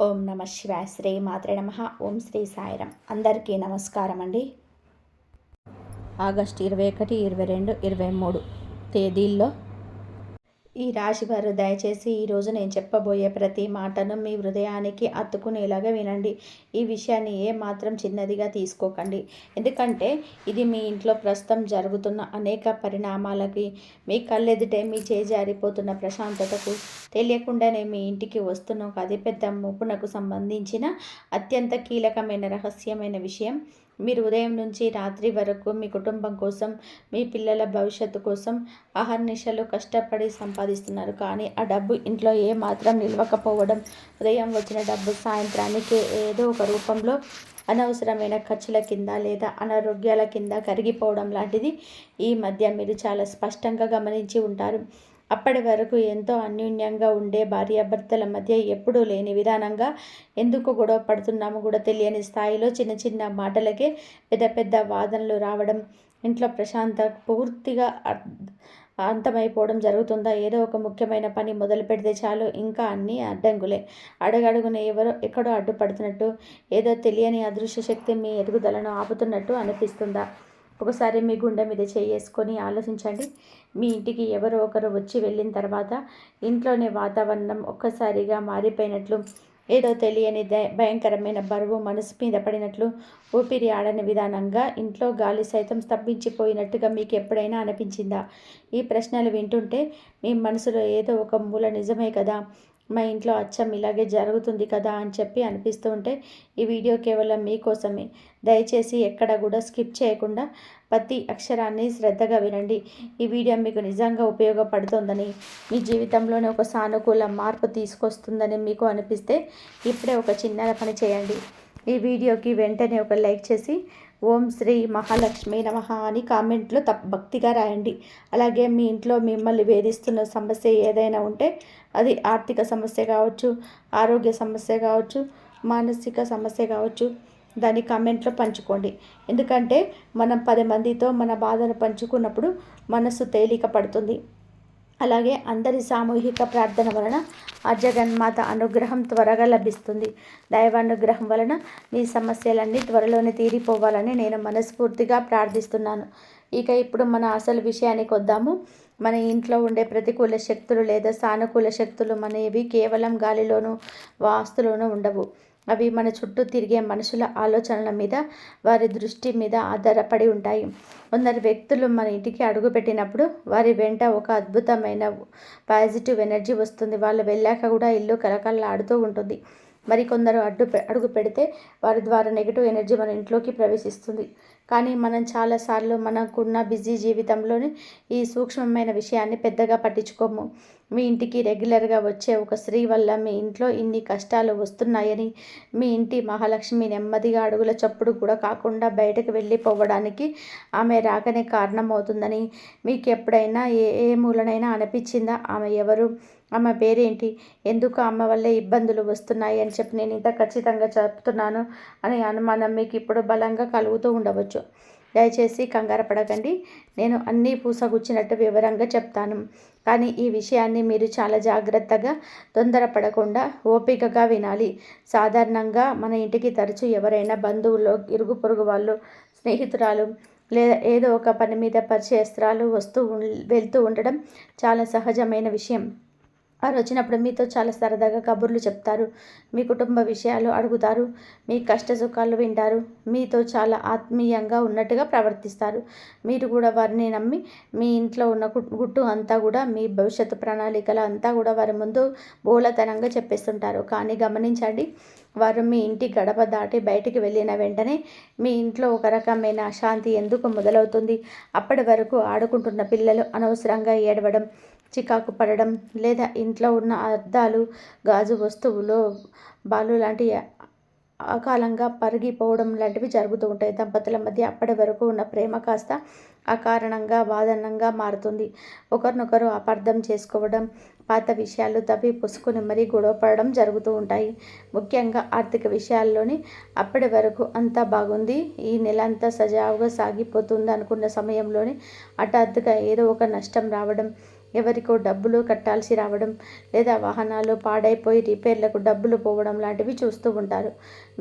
ఓం నమ శివాయ. శ్రీ మాత్రే నమ. ఓం శ్రీ సాయిరం. అందరికీ నమస్కారం అండి. ఆగస్టు 21, 22, 23 తేదీల్లో ఈ రాశివారు దయచేసి ఈరోజు నేను చెప్పబోయే ప్రతి మాటను మీ హృదయానికి అత్తుకునేలాగా వినండి. ఈ విషయాన్ని ఏ మాత్రం చిన్నదిగా తీసుకోకండి. ఎందుకంటే ఇది మీ ఇంట్లో ప్రస్తుతం జరుగుతున్న అనేక పరిణామాలకి, మీ కళ్ళెదుటే మీ చేజారిపోతున్న ప్రశాంతతకు, తెలియకుండానే మీ ఇంటికి వస్తున్న ఒక అతిపెద్ద ముప్పునకు సంబంధించిన అత్యంత కీలకమైన రహస్యమైన విషయం. మీరు ఉదయం నుంచి రాత్రి వరకు మీ కుటుంబం కోసం, మీ పిల్లల భవిష్యత్తు కోసం అహర్నిశలు కష్టపడి సంపాదిస్తున్నారు. కానీ ఆ డబ్బు ఇంట్లో ఏమాత్రం నిలవకపోవడం, ఉదయం వచ్చిన డబ్బు సాయంత్రానికి ఏదో ఒక రూపంలో అనవసరమైన ఖర్చుల కింద లేదా అనారోగ్యాల కింద కరిగిపోవడం లాంటిది ఈ మధ్య మీరు చాలా స్పష్టంగా గమనించి ఉంటారు. అప్పటి వరకు ఎంతో అన్యోన్యంగా ఉండే భార్యాభర్తల మధ్య ఎప్పుడూ లేని విధానంగా ఎందుకు గొడవ పడుతున్నామో కూడా తెలియని స్థాయిలో చిన్న చిన్న మాటలకే పెద్ద పెద్ద వాదనలు రావడం, ఇంట్లో పూర్తిగా అంతమైపోవడం జరుగుతుందా? ఏదో ఒక ముఖ్యమైన పని మొదలు పెడితే చాలు ఇంకా అన్నీ అడ్డంకులే. అడుగడుగున ఎవరో ఎక్కడో అడ్డుపడుతున్నట్టు, ఏదో తెలియని అదృశ్య శక్తి మీ ఎదుగుదలను ఆపుతున్నట్టు అనిపిస్తుందా? ఒకసారి మీ గుండె మీద చేసుకొని ఆలోచించండి. మీ ఇంటికి ఎవరో ఒకరు వచ్చి వెళ్ళిన తర్వాత ఇంట్లోని వాతావరణం ఒక్కసారిగా మారిపోయినట్లు, ఏదో తెలియని భయంకరమైన బరువు మనసు మీద పడినట్లు, ఊపిరి ఆడని విధానంగా ఇంట్లో గాలి సైతం స్తంభించిపోయినట్టుగా మీకు ఎప్పుడైనా అనిపించిందా? ఈ ప్రశ్నలు వింటుంటే మీ మనసులో ఏదో ఒక మూల నిజమే కదా, మా ఇంట్లో అచ్చం ఇలాగే జరుగుతుంది కదా అని చెప్పి అనిపిస్తూ ఉంటే ఈ వీడియో కేవలం మీకోసమే. దయచేసి ఎక్కడ కూడా స్కిప్ చేయకుండా ప్రతి అక్షరాన్ని శ్రద్ధగా వినండి. ఈ వీడియో మీకు నిజంగా ఉపయోగపడుతుందని, మీ జీవితంలోనే ఒక సానుకూల మార్పు తీసుకొస్తుందని మీకు అనిపిస్తే ఇప్పుడే ఒక చిన్న పని చేయండి. ఈ వీడియోకి వెంటనే ఒక లైక్ చేసి ఓం శ్రీ మహాలక్ష్మి నమః అని కామెంట్లో భక్తిగా రాయండి. అలాగే మీ ఇంట్లో మిమ్మల్ని వేధిస్తున్న సమస్య ఏదైనా ఉంటే, అది ఆర్థిక సమస్య కావచ్చు, ఆరోగ్య సమస్య కావచ్చు, మానసిక సమస్య కావచ్చు, దాన్ని కామెంట్లో పంచుకోండి. ఎందుకంటే మనం 10 మందితో మన బాధను పంచుకున్నప్పుడు మనసు తేలిక పడుతుంది. అలాగే అందరి సామూహిక ప్రార్థన వలన ఆ జగన్మాత అనుగ్రహం త్వరగా లభిస్తుంది. దైవానుగ్రహం వలన మీ సమస్యలన్నీ త్వరలోనే తీరిపోవాలని నేను మనస్ఫూర్తిగా ప్రార్థిస్తున్నాను. ఇక ఇప్పుడు మన అసలు విషయానికి వద్దాము. మన ఇంట్లో ఉండే ప్రతికూల శక్తులు లేదా సానుకూల శక్తులు మనవి కేవలం గాలిలోనూ వాస్తులోనూ ఉండవు. అవి మన చుట్టూ తిరిగే మనుషుల ఆలోచనల మీద, వారి దృష్టి మీద ఆధారపడి ఉంటాయి. కొందరు వ్యక్తులు మన ఇంటికి అడుగుపెట్టినప్పుడు వారి వెంట ఒక అద్భుతమైన పాజిటివ్ ఎనర్జీ వస్తుంది. వాళ్ళు వెళ్ళాక కూడా ఇల్లు కలకల్లాడుతూ ఉంటుంది. మరికొందరు అడుగు పెడితే వారి ద్వారా నెగిటివ్ ఎనర్జీ మన ఇంట్లోకి ప్రవేశిస్తుంది. కానీ మనం చాలాసార్లు మనకున్న బిజీ జీవితంలోని ఈ సూక్ష్మమైన విషయాన్ని పెద్దగా పట్టించుకోము. మీ ఇంటికి రెగ్యులర్గా వచ్చే ఒక స్త్రీ వల్ల మీ ఇంట్లో ఇన్ని కష్టాలు వస్తున్నాయని, మీ ఇంటి మహాలక్ష్మి నెమ్మదిగా అడుగుల చప్పుడు కూడా కాకుండా బయటకు వెళ్ళిపోవడానికి ఆమె రాకనే కారణమవుతుందని మీకు ఎప్పుడైనా ఏ మూలనైనా అనిపించిందా? ఆమె ఎవరు? ఆమె పేరేంటి? ఎందుకు ఆమె వల్లే ఇబ్బందులు వస్తున్నాయి అని చెప్పి నేను ఇంత ఖచ్చితంగా చెప్తున్నాను అనే అనుమానం మీకు ఇప్పుడు బలంగా కలుగుతూ ఉండవచ్చు. దయచేసి కంగారు పడకండి. నేను అన్నీ పూసగుచ్చినట్టు వివరంగా చెప్తాను. కానీ ఈ విషయాన్ని మీరు చాలా జాగ్రత్తగా, తొందరపడకుండా ఓపికగా వినాలి. సాధారణంగా మన ఇంటికి తరచూ ఎవరైనా బంధువులు, ఇరుగు పొరుగు వాళ్ళు, స్నేహితురాలు లేదా ఏదో ఒక పని మీద పరిచయస్త్రాలు వెళ్తూ ఉండడం చాలా సహజమైన విషయం. వారు వచ్చినప్పుడు మీతో చాలా సరదాగా కబుర్లు చెప్తారు, మీ కుటుంబ విషయాలు అడుగుతారు, మీ కష్ట సుఖాలు వింటారు, మీతో చాలా ఆత్మీయంగా ఉన్నట్టుగా ప్రవర్తిస్తారు. మీరు కూడా వారిని నమ్మి మీ ఇంట్లో ఉన్న గుట్టు అంతా కూడా, మీ భవిష్యత్తు ప్రణాళికలు అంతా కూడా వారి ముందు బోలతనంగా చెప్పేస్తుంటారు. కానీ గమనించండి, వారు మీ ఇంటి గడప దాటి బయటికి వెళ్ళిన వెంటనే మీ ఇంట్లో ఒక రకమైన అశాంతి ఎందుకు మొదలవుతుంది? అప్పటి వరకు ఆడుకుంటున్న పిల్లలు అనవసరంగా ఏడవడం, చికాకు పడడం, లేదా ఇంట్లో ఉన్న అద్దాలు, గాజు వస్తువులు, బాలు లాంటి అకాలంగా పరిగిపోవడం లాంటివి జరుగుతూ ఉంటాయి. దంపతుల మధ్య అప్పటి వరకు ఉన్న ప్రేమ కాస్త అకారణంగా వాదనంగా మారుతుంది. ఒకరినొకరు అపార్థం చేసుకోవడం, పాత విషయాలు తవ్వి పుసుకుని మరీ గొడవపడడం జరుగుతూ ఉంటాయి. ముఖ్యంగా ఆర్థిక విషయాల్లోని అప్పటి వరకు అంతా బాగుంది, ఈ నెల అంతా సజావుగా సాగిపోతుంది అనుకున్న సమయంలోనే హఠాత్తుగా ఏదో ఒక నష్టం రావడం, ఎవరికో డబ్బులు కట్టాల్సి రావడం, లేదా వాహనాలు పాడైపోయి రిపేర్లకు డబ్బులు పోవడం లాంటివి చూస్తూ ఉంటారు.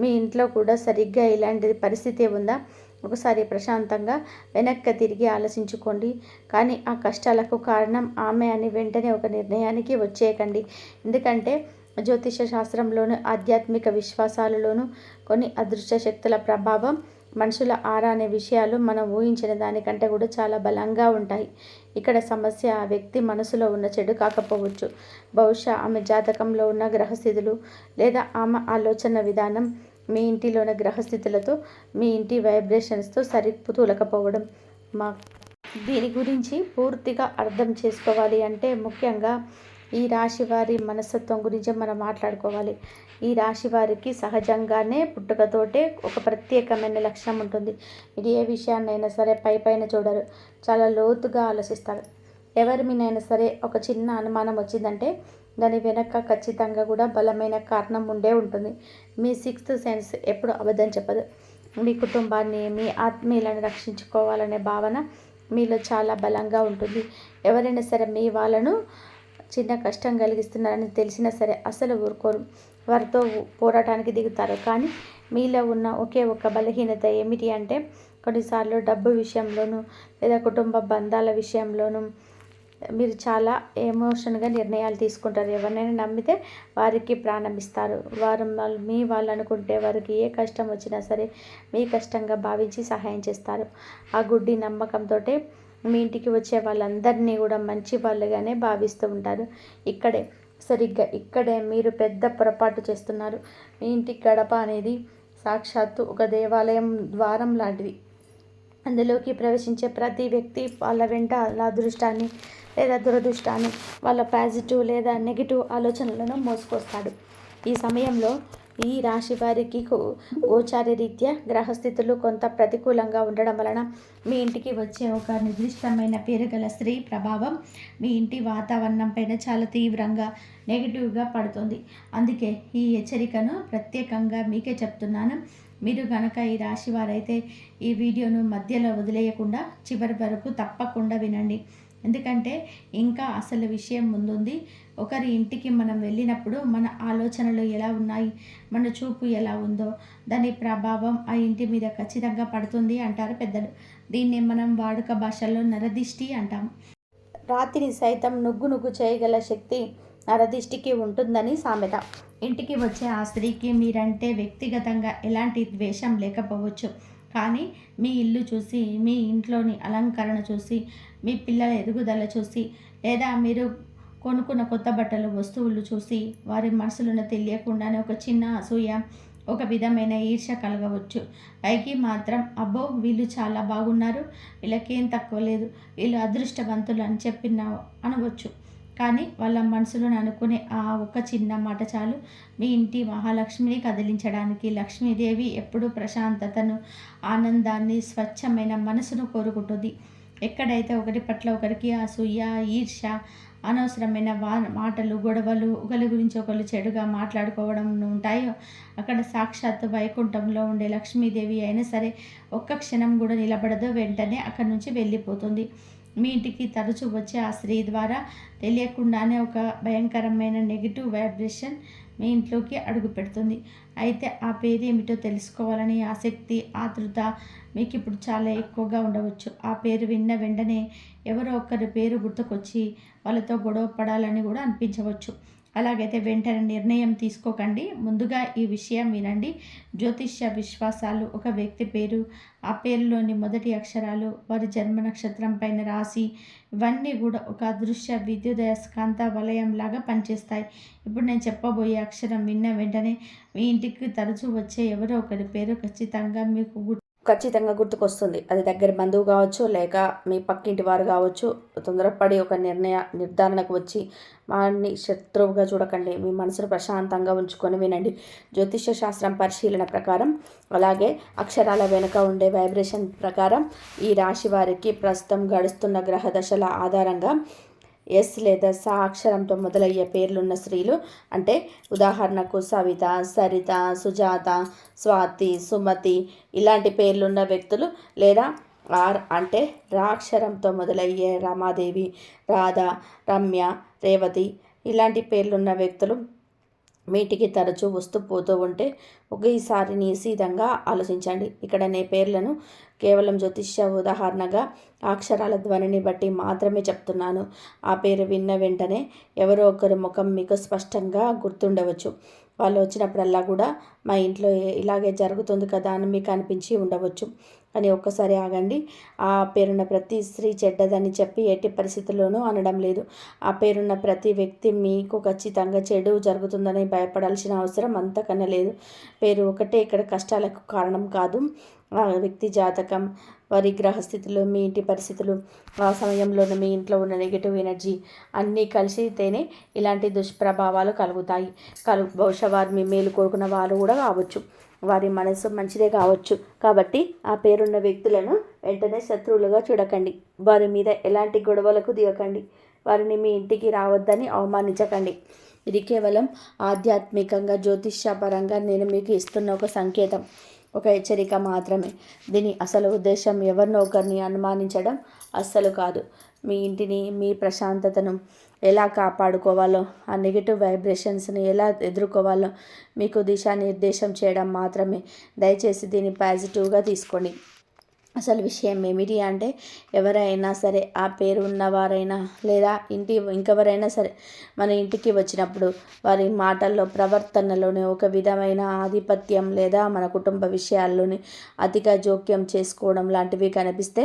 మీ ఇంట్లో కూడా సరిగ్గా ఇలాంటి పరిస్థితి ఉందా? ఒకసారి ప్రశాంతంగా వెనక్కి తిరిగి ఆలోచించుకోండి. కానీ ఆ కష్టాలకు కారణం ఆమె అని వెంటనే ఒక నిర్ణయానికి వచ్చేయకండి. ఎందుకంటే జ్యోతిష శాస్త్రంలోను, ఆధ్యాత్మిక విశ్వాసాలలోనూ కొన్ని అదృష్ట శక్తుల ప్రభావం, మనుషుల ఆరా అనే విషయాలు మనం ఊహించిన దానికంటే కూడా చాలా బలంగా ఉంటాయి. ఇక్కడ సమస్య ఆ వ్యక్తి మనసులో ఉన్న చెడు కాకపోవచ్చు. బహుశా ఆమె జాతకంలో ఉన్న గ్రహస్థితులు లేదా ఆమె ఆలోచన విధానం మీ ఇంటిలోని గ్రహస్థితులతో, మీ ఇంటి వైబ్రేషన్స్తో సరితూలకపోవడం. మా దీని గురించి పూర్తిగా అర్థం చేసుకోవాలి అంటే ముఖ్యంగా ఈ రాశి వారి మనస్తత్వం గురించి మనం మాట్లాడుకోవాలి. ఈ రాశి వారికి సహజంగానే పుట్టుకతోటే ఒక ప్రత్యేకమైన లక్షణం ఉంటుంది. ఇది ఏ విషయాన్నైనా సరే పైపైన చూడరు, చాలా లోతుగా ఆలోచిస్తారు. ఎవరి మీనైనా సరే ఒక చిన్న అనుమానం వచ్చిందంటే దాని వెనక ఖచ్చితంగా కూడా బలమైన కారణం ఉండే ఉంటుంది. మీ సిక్స్త్ సెన్స్ ఎప్పుడు అబద్ధం చెప్పదు. మీ కుటుంబాన్ని, మీ ఆత్మీయులను రక్షించుకోవాలనే భావన మీలో చాలా బలంగా ఉంటుంది. ఎవరైనా సరే మీ వాళ్ళను చిన్న కష్టం కలిగిస్తున్నారని తెలిసినా సరే అసలు ఊరుకోరు, వారితో పోరాటానికి దిగుతారు. కానీ మీలో ఉన్న ఒకే ఒక బలహీనత ఏమిటి అంటే కొన్నిసార్లు డబ్బు విషయంలోనూ లేదా కుటుంబ బంధాల విషయంలోనూ మీరు చాలా ఎమోషన్గా నిర్ణయాలు తీసుకుంటారు. ఎవరినైనా నమ్మితే వారికి ప్రాణం ఇస్తారు. మీ వాళ్ళు అనుకుంటే వారికి ఏ కష్టం వచ్చినా సరే మీ కష్టంగా భావించి సహాయం చేస్తారు. ఆ గుడ్డి నమ్మకంతో మీ ఇంటికి వచ్చే వాళ్ళందరినీ కూడా మంచి వాళ్ళుగానే భావిస్తూ ఉంటారు. ఇక్కడే మీరు పెద్ద పొరపాటు చేస్తున్నారు. మీ ఇంటి గడప అనేది సాక్షాత్తు ఒక దేవాలయం ద్వారం లాంటిది. అందులోకి ప్రవేశించే ప్రతి వ్యక్తి వాళ్ళ వెంట వాళ్ళ అదృష్టాన్ని లేదా దురదృష్టాన్ని, వాళ్ళ పాజిటివ్ లేదా నెగిటివ్ ఆలోచనలను మోసుకొస్తాడు. ఈ సమయంలో ఈ రాశి వారికి గోచార రీత్యా గ్రహస్థితులు కొంత ప్రతికూలంగా ఉండడం వలన మీ ఇంటికి వచ్చే ఒక నిర్దిష్టమైన పేరు గల స్త్రీ ప్రభావం మీ ఇంటి వాతావరణం పైన చాలా తీవ్రంగా నెగిటివ్గా పడుతుంది. అందుకే ఈ హెచ్చరికను ప్రత్యేకంగా మీకే చెప్తున్నాను. మీరు కనుక ఈ రాశి వారైతే ఈ వీడియోను మధ్యలో వదిలేయకుండా చివరి వరకు తప్పకుండా వినండి. ఎందుకంటే ఇంకా అసలు విషయం ముందుంది. ఒకరి ఇంటికి మనం వెళ్ళినప్పుడు మన ఆలోచనలు ఎలా ఉన్నాయి, మన చూపు ఎలా ఉందో దాని ప్రభావం ఆ ఇంటి మీద ఖచ్చితంగా పడుతుంది అంటారు పెద్దలు. దీన్ని మనం వాడుక భాషల్లో నరదిష్టి అంటాం. రాతిని సైతం నుగ్గు చేయగల శక్తి నరదిష్టికి ఉంటుందని సామెత. ఇంటికి వచ్చే ఆ స్త్రీకి మీరంటే వ్యక్తిగతంగా ఎలాంటి ద్వేషం లేకపోవచ్చు. కానీ మీ ఇల్లు చూసి, మీ ఇంట్లోని అలంకరణ చూసి, మీ పిల్లల ఎదుగుదల చూసి, లేదా మీరు కొనుక్కున్న కొత్త బట్టలు, వస్తువులు చూసి వారి మనసులను తెలియకుండానే ఒక చిన్న అసూయ, ఒక విధమైన ఈర్ష్య కలగవచ్చు. పైకి మాత్రం అబ్బో వీళ్ళు చాలా బాగున్నారు, వీళ్ళకేం తక్కువ లేదు, వీళ్ళు అదృష్టవంతులు అని అనవచ్చు. కానీ వాళ్ళ మనసులను అనుకునే ఆ ఒక చిన్న మాట చాలు మీ ఇంటి మహాలక్ష్మిని కదిలించడానికి. లక్ష్మీదేవి ఎప్పుడూ ప్రశాంతతను, ఆనందాన్ని, స్వచ్ఛమైన మనసును కోరుకుంటుంది. ఎక్కడైతే ఒకరి పట్ల ఒకరికి అసూయ, ఈర్ష్య, అనవసరమైన మాటలు, గొడవలు, ఒకరి గురించి ఒకరు చెడుగా మాట్లాడుకోవడం ఉంటాయో అక్కడ సాక్షాత్తు వైకుంఠంలో ఉండే లక్ష్మీదేవి అయినా సరే ఒక్క క్షణం కూడా నిలబడదో, వెంటనే అక్కడి నుంచి వెళ్ళిపోతుంది. మీ ఇంటికి తరచూ వచ్చే ఆ స్త్రీ ద్వారా తెలియకుండానే ఒక భయంకరమైన నెగిటివ్ వైబ్రేషన్ మీ ఇంట్లోకి అడుగు పెడుతుంది. అయితే ఆ పేరు ఏమిటో తెలుసుకోవాలని ఆసక్తి, ఆతృత మీకు ఇప్పుడు చాలా ఎక్కువగా ఉండవచ్చు. ఆ పేరు విన్న వెంటనే ఎవరో ఒకరి పేరు గుర్తుకొచ్చి వాళ్ళతో గొడవ పడాలని కూడా అనిపించవచ్చు. అలాగైతే వెంటనే నిర్ణయం తీసుకోకండి. ముందుగా ఈ విషయం వినండి. జ్యోతిష్య విశ్వాసాలు ఒక వ్యక్తి పేరు, ఆ పేరులోని మొదటి అక్షరాలు, వారి జన్మ నక్షత్రం పైన రాసి, ఇవన్నీ కూడా ఒక అదృశ్య విద్యుదయస్కాంత వలయం లాగా పనిచేస్తాయి. ఇప్పుడు నేను చెప్పబోయే అక్షరం విన్న వెంటనే మీ ఇంటికి తరచూ వచ్చే ఎవరో ఒకరి పేరు ఖచ్చితంగా గుర్తుకొస్తుంది. అది దగ్గర బంధువు కావచ్చు, లేక మీ పక్కింటి వారు కావచ్చు. తొందరపడి ఒక నిర్ధారణకు వచ్చి వారిని శత్రువుగా చూడకండి. మీ మనసును ప్రశాంతంగా ఉంచుకొని వినండి. జ్యోతిష్య శాస్త్రం పరిశీలన ప్రకారం, అలాగే అక్షరాల వెనుక ఉండే వైబ్రేషన్ ప్రకారం ఈ రాశి వారికి ప్రస్తుతం గడుస్తున్న గ్రహ దశల ఆధారంగా ఎస్ లేదా సా అక్షరంతో మొదలయ్యే పేర్లున్న స్త్రీలు, అంటే ఉదాహరణకు సవిత, సరిత, సుజాత, స్వాతి, సుమతి ఇలాంటి పేర్లున్న వ్యక్తులు, లేదా ఆర్ అంటే రాక్షరంతో మొదలయ్యే రమాదేవి, రాధ, రమ్య, రేవతి ఇలాంటి పేర్లున్న వ్యక్తులు మీ ఇంటికి తరచూ వస్తూ పోతూ ఉంటే ఒకేసారి నిశితంగా ఆలోచించండి. ఇక్కడ నే పేర్లను కేవలం జ్యోతిష్య ఉదాహరణగా అక్షరాల ధ్వనిని బట్టి మాత్రమే చెప్తున్నాను. ఆ పేరు విన్న వెంటనే ఎవరో ఒకరి ముఖం మీకు స్పష్టంగా గుర్తుండవచ్చు. వాళ్ళు వచ్చినప్పుడల్లా కూడా మా ఇంట్లో ఇలాగే జరుగుతుంది కదా అని మీకు అనిపించి ఉండవచ్చు. కానీ ఒక్కసారి ఆగండి. ఆ పేరున్న ప్రతి స్త్రీ చెడ్డదని చెప్పి ఎట్టి పరిస్థితుల్లోనూ అనడం లేదు. ఆ పేరున్న ప్రతి వ్యక్తి మీకు ఖచ్చితంగా చెడు జరుగుతుందని భయపడాల్సిన అవసరం అంతకన్నా లేదు. పేరు ఒకటే ఇక్కడ కష్టాలకు కారణం కాదు. ఆ వ్యక్తి జాతకం, వారి గ్రహస్థితులు, మీ ఇంటి పరిస్థితులు, ఆ సమయంలోనే మీ ఇంట్లో ఉన్న నెగిటివ్ ఎనర్జీ అన్నీ కలిసితేనే ఇలాంటి దుష్ప్రభావాలు కలుగుతాయి. బహుశా వారు మీ మేలు కోరుకున్న వారు కూడా కావచ్చు. వారి మనసు మంచిదే కావచ్చు. కాబట్టి ఆ పేరున్న వ్యక్తులను వెంటనే శత్రువులుగా చూడకండి. వారి మీద ఎలాంటి గొడవలకు దిగకండి. వారిని మీ ఇంటికి రావద్దని అవమానించకండి. ఇది కేవలం ఆధ్యాత్మికంగా జ్యోతిష్యపరంగా నేను మీకు ఇస్తున్న ఒక సంకేతం, ఒక హెచ్చరిక మాత్రమే. దీని అసలు ఉద్దేశం ఎవరినో ఒకరిని అనుమానించడం అస్సలు కాదు. మీ ఇంటిని, మీ ప్రశాంతతను ఎలా కాపాడుకోవాలో, ఆ నెగిటివ్ వైబ్రేషన్స్ని ఎలా ఎదుర్కోవాలో మీకు దిశానిర్దేశం చేయడం మాత్రమే. దయచేసి దీన్ని పాజిటివ్గా తీసుకోండి. అసలు విషయం ఏమిటి అంటే, ఎవరైనా సరే, ఆ పేరు ఉన్నవారైనా లేదా ఇంకెవరైనా సరే మన ఇంటికి వచ్చినప్పుడు వారి మాటల్లో, ప్రవర్తనలోనే ఒక విధమైన ఆధిపత్యం లేదా మన కుటుంబ విషయాల్లోని అతిగా జోక్యం చేసుకోవడం లాంటివి కనిపిస్తే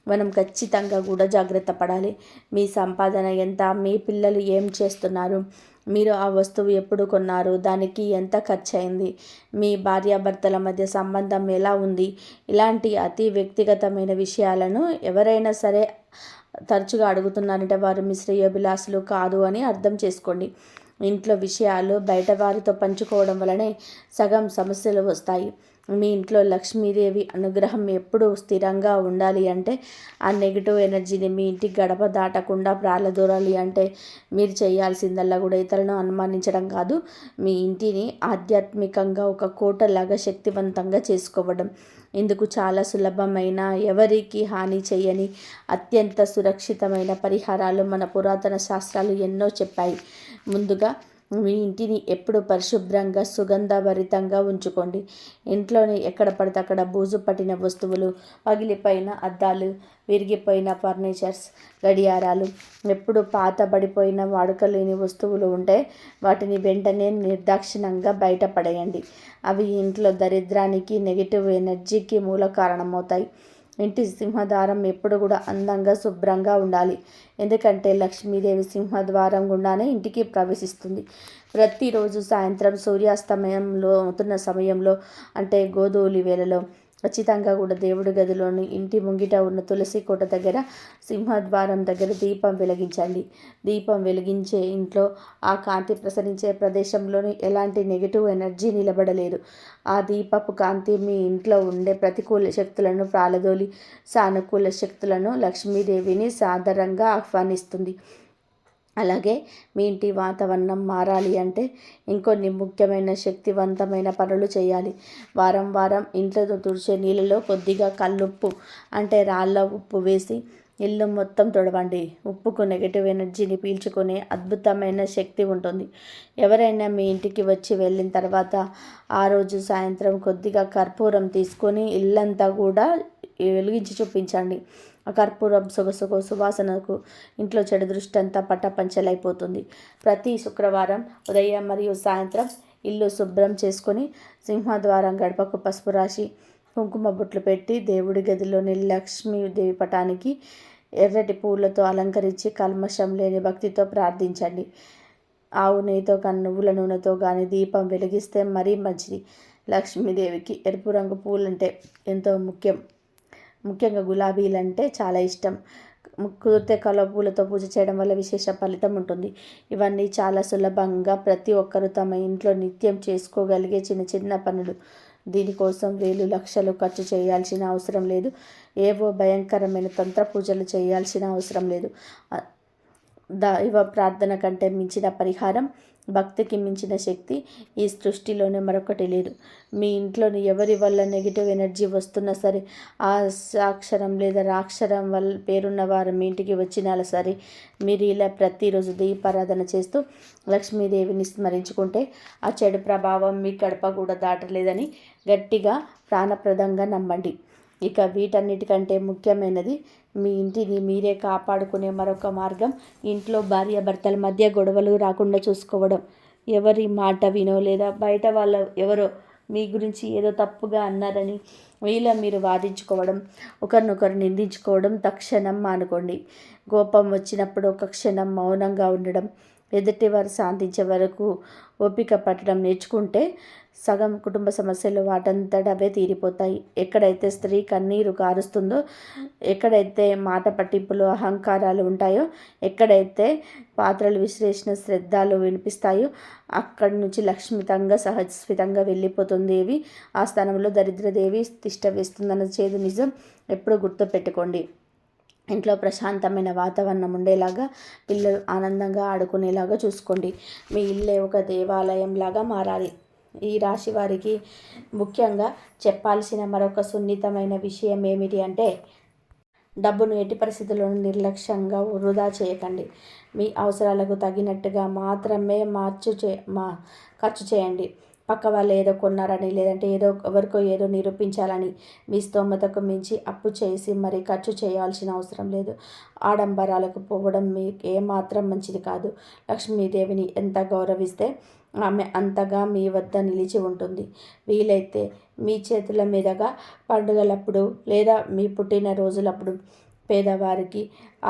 మనం ఖచ్చితంగా కూడా జాగ్రత్త పడాలి. మీ సంపాదన ఎంత, మీ పిల్లలు ఏం చేస్తున్నారు, మీరు ఆ వస్తువు ఎప్పుడు కొన్నారు, దానికి ఎంత ఖర్చు అయింది, మీ భార్యాభర్తల మధ్య సంబంధం ఎలా ఉంది, ఇలాంటి అతి వ్యక్తిగతమైన విషయాలను ఎవరైనా సరే తరచుగా అడుగుతున్నారంటే వారు మీ శ్రేయోభిలాషులు కాదు అని అర్థం చేసుకోండి. ఇంట్లో విషయాలు బయట వారితో పంచుకోవడం వలనే సగం సమస్యలు వస్తాయి. మీ ఇంట్లో లక్ష్మీదేవి అనుగ్రహం ఎప్పుడూ స్థిరంగా ఉండాలి అంటే, ఆ నెగిటివ్ ఎనర్జీని మీ ఇంటికి గడప దాటకుండా ప్రాలదూరాలి అంటే మీరు చేయాల్సిందల్లా కూడా ఇతరులను అనుమానించడం కాదు, మీ ఇంటిని ఆధ్యాత్మికంగా ఒక కోటలాగా శక్తివంతంగా చేసుకోవడం. ఇందుకు చాలా సులభమైన, ఎవరికి హాని చేయని, అత్యంత సురక్షితమైన పరిహారాలు మన పురాతన శాస్త్రాలు ఎన్నో చెప్పాయి. ముందుగా మీ ఇంటిని ఎప్పుడు పరిశుభ్రంగా, సుగంధభరితంగా ఉంచుకోండి. ఇంట్లోని ఎక్కడ పడితే అక్కడ బూజు పట్టిన వస్తువులు, పగిలిపోయిన అద్దాలు, విరిగిపోయిన ఫర్నిచర్స్, గడియారాలు, ఎప్పుడు పాతబడిపోయిన వాడుకలేని వస్తువులు ఉంటే వాటిని వెంటనే నిర్దాక్షిణ్యంగా బయటపడేయండి. అవి ఇంట్లో దరిద్రానికి, నెగిటివ్ ఎనర్జీకి మూల కారణమవుతాయి. ఇంటి సింహద్వారం ఎప్పుడు కూడా అందంగా, శుభ్రంగా ఉండాలి. ఎందుకంటే లక్ష్మీదేవి సింహద్వారం గుండానే ఇంటికి ప్రవేశిస్తుంది. ప్రతిరోజు సాయంత్రం సూర్యాస్తమయంలో అవుతున్న సమయంలో, అంటే గోధూళి వేళలో ఖచ్చితంగా కూడా దేవుడి గదిలోని ఇంటి ముంగిట ఉన్న తులసి కోట దగ్గర, సింహద్వారం దగ్గర దీపం వెలిగించండి. దీపం వెలిగించే ఇంట్లో, ఆ కాంతి ప్రసరించే ప్రదేశంలోని ఎలాంటి నెగిటివ్ ఎనర్జీ నిలబడలేదు. ఆ దీపపు కాంతి మీ ఇంట్లో ఉండే ప్రతికూల శక్తులను ప్రాలదోలి సానుకూల శక్తులను, లక్ష్మీదేవిని సాదరంగా ఆహ్వానిస్తుంది. అలాగే మీ ఇంటి వాతావరణం మారాలి అంటే ఇంకొన్ని ముఖ్యమైన శక్తివంతమైన పనులు చేయాలి. వారం వారం ఇంట్లో తుడిచే నీళ్ళలో కొద్దిగా కల్లుప్పు, అంటే రాళ్ళ ఉప్పు వేసి ఇల్లు మొత్తం తుడవండి. ఉప్పుకు నెగిటివ్ ఎనర్జీని పీల్చుకునే అద్భుతమైన శక్తి ఉంటుంది. ఎవరైనా మీ ఇంటికి వచ్చి వెళ్ళిన తర్వాత ఆ రోజు సాయంత్రం కొద్దిగా కర్పూరం తీసుకొని ఇల్లంతా కూడా వెలిగించి చూపించండి. ఆ కర్పూరం సొగసుకు, సువాసనకు ఇంట్లో చెడు దృష్టి అంతా పట్టపంచలైపోతుంది. ప్రతి శుక్రవారం ఉదయం మరియు సాయంత్రం ఇల్లు శుభ్రం చేసుకొని సింహద్వారం గడపకు పసుపు రాసి కుంకుమ బొట్లు పెట్టి దేవుడి గదిలోని లక్ష్మీదేవి పటానికి ఎర్రటి పూలతో అలంకరించి కల్మషం లేని భక్తితో ప్రార్థించండి. ఆవు నెయ్యితో కానీ, నువ్వుల నూనెతో కానీ దీపం వెలిగిస్తే మరీ మంచిది. లక్ష్మీదేవికి ఎరుపు రంగు పూలంటే ఎంతో ముఖ్యంగా గులాబీలంటే చాలా ఇష్టం. కుదిరితే కలువ పూలతో పూజ చేయడం వల్ల విశేష ఫలితం ఉంటుంది. ఇవన్నీ చాలా సులభంగా ప్రతి ఒక్కరూ తమ ఇంట్లో నిత్యం చేసుకోగలిగే చిన్న చిన్న పనులు. దీనికోసం వేలు లక్షలు ఖర్చు చేయాల్సిన అవసరం లేదు. ఏవో భయంకరమైన తంత్ర పూజలు చేయాల్సిన అవసరం లేదు. దైవ ప్రార్థన కంటే మించిన పరిహారం భక్తికి మించిన శక్తి ఈ సృష్టిలోనే మరొకటి లేదు. మీ ఇంట్లోని ఎవరి వల్ల నెగిటివ్ ఎనర్జీ వస్తున్నా సరే, ఆ సాక్షరం లేదా రాక్షరం వల్ల పేరున్న వారు మీ ఇంటికి వచ్చినా సరే, మీరు ఇలా ప్రతిరోజు దీపారాధన చేస్తూ లక్ష్మీదేవిని స్మరించుకుంటే ఆ చెడు ప్రభావం మీ గడప కూడా దాటలేదని గట్టిగా ప్రాణప్రదంగా నమ్మండి. ఇక వీటన్నిటికంటే ముఖ్యమైనది, మీ ఇంటిని మీరే కాపాడుకునే మరొక మార్గం, ఇంట్లో భార్యాభర్తల మధ్య గొడవలు రాకుండా చూసుకోవడం. ఎవరి మాట వినో లేదా బయట వాళ్ళ ఎవరో మీ గురించి ఏదో తప్పుగా అన్నారని మీరు వాదించుకోవడం, ఒకరినొకరు నిందించుకోవడం తక్షణం మానుకోండి. కోపం వచ్చినప్పుడు ఒక క్షణం మౌనంగా ఉండడం, ఎదుటివారు శాంతించే వరకు ఓపిక పట్టడం నేర్చుకుంటే సగం కుటుంబ సమస్యలు వాటంతట అవే తీరిపోతాయి. ఎక్కడైతే స్త్రీ కన్నీరు కారుస్తుందో, ఎక్కడైతే మాట పట్టింపులు అహంకారాలు ఉంటాయో, ఎక్కడైతే పాత్రలు విశ్లేషణ శ్రద్ధలు వినిపిస్తాయో, అక్కడి నుంచి లక్ష్మితంగా సహస్ఫితంగా వెళ్ళిపోతుంది దేవి. ఆ స్థానంలో దరిద్రదేవి తిష్ట వేస్తుందన్న చేదు నిజం ఎప్పుడు గుర్తుపెట్టుకోండి. ఇంట్లో ప్రశాంతమైన వాతావరణం ఉండేలాగా, పిల్లలు ఆనందంగా ఆడుకునేలాగా చూసుకోండి. మీ ఇల్లే ఒక దేవాలయంలాగా మారాలి. ఈ రాశి వారికి ముఖ్యంగా చెప్పాల్సిన మరొక సున్నితమైన విషయం ఏమిటి అంటే, డబ్బును ఎట్టి పరిస్థితుల్లోనూ నిర్లక్ష్యంగా వృధా చేయకండి. మీ అవసరాలకు తగినట్టుగా మాత్రమే ఖర్చు చేయండి. పక్క వాళ్ళు ఏదో కొన్నారని, లేదంటే ఎవరికో ఏదో నిరూపించాలని మీ స్తోమతకు మించి అప్పు చేసి మరీ ఖర్చు చేయాల్సిన అవసరం లేదు. ఆడంబరాలకు పోవడం మీకు ఏమాత్రం మంచిది కాదు. లక్ష్మీదేవిని ఎంత గౌరవిస్తే ఆమె అంతగా మీ వద్ద నిలిచి ఉంటుంది. వీలైతే మీ చేతుల మీదుగా పండుగలప్పుడు లేదా మీ పుట్టినరోజులప్పుడు పేదవారికి,